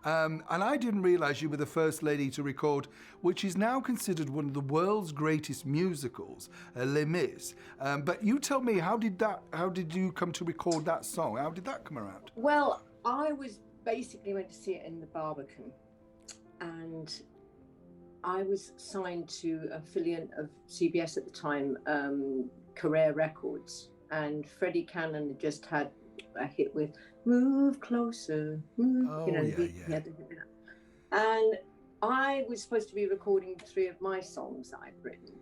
And I didn't realise you were the first lady to record, which is now considered one of the world's greatest musicals, Les Mis. But you tell me, how did you come to record that song? How did that come around? Well, I was basically went to see it in the Barbican, and I was signed to an affiliate of CBS at the time, Career Records, and Freddie Cannon had just had a hit with "Move Closer," and I was supposed to be recording 3 of my songs that I'd written,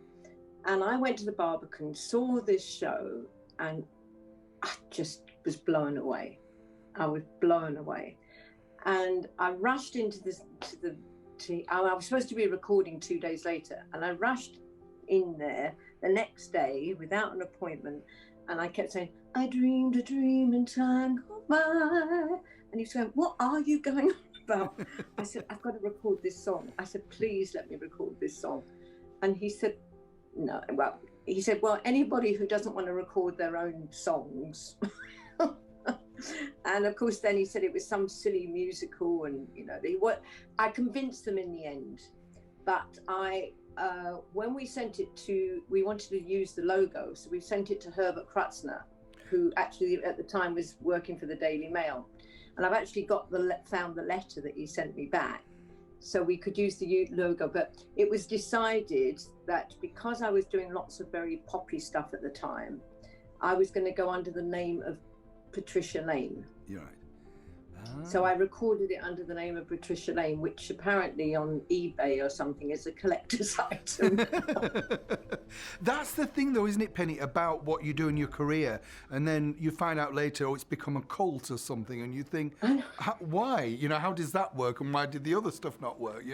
and I went to the Barbican, saw this show, and I just was blown away. I was blown away, and I rushed into this I was supposed to be recording 2 days later, and I rushed in there the next day without an appointment, and I kept saying, "I dreamed a dream in time gone by," and he was going, "What are you going on about?" I said, "I've got to record this song." I said, "Please let me record this song." And he said, "No." Well, he said, "Well, anybody who doesn't want to record their own songs." And of course, then he said it was some silly musical, and I convinced them in the end. But when we sent it we wanted to use the logo, so we sent it to Herbert Krutzner, who actually at the time was working for the Daily Mail, and I've actually found the letter that he sent me back, so we could use the logo. But it was decided that because I was doing lots of very poppy stuff at the time, I was going to go under the name of Patricia Lane. You're right. So I recorded it under the name of Patricia Lane, which apparently on eBay or something is a collector's item. That's the thing though, isn't it, Penny, about what you do in your career, and then you find out later, it's become a cult or something, and you think, why? How does that work, and why did the other stuff not work?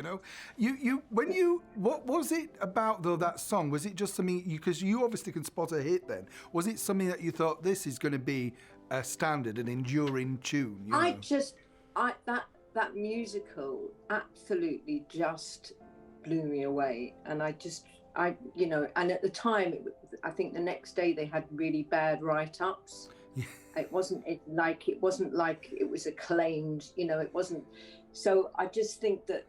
What was it about though, that song? Was it just something, because you obviously can spot a hit then, was it something that you thought, this is going to be a standard, an enduring tune? That musical absolutely just blew me away, and and at the time, I think the next day they had really bad write-ups. Yeah. It wasn't like it was acclaimed, it wasn't. So I just think that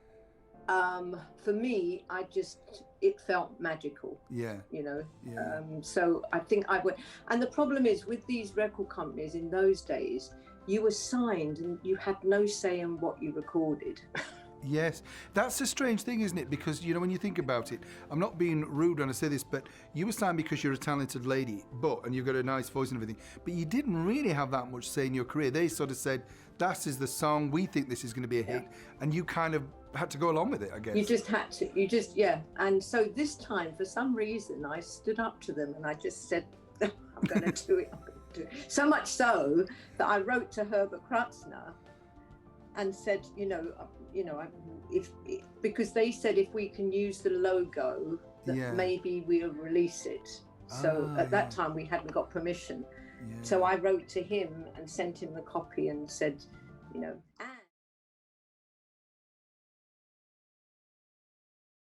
for me, it felt magical. Yeah. Yeah. So I think I would. And the problem is with these record companies in those days, you were signed and you had no say in what you recorded. Yes, that's a strange thing, isn't it? Because, when you think about it, I'm not being rude when I say this, but you were signed because you're a talented lady, and you've got a nice voice and everything, but you didn't really have that much say in your career. They sort of said, that is the song, we think this is going to be a hit, and you kind of had to go along with it, I guess. You just had to, And so this time, for some reason, I stood up to them and I just said, I'm going to do it. So much so that I wrote to Herbert Krutzner and said, because they said if we can use the logo, that maybe we'll release it. So at that time we hadn't got permission. Yeah. So I wrote to him and sent him the copy and said,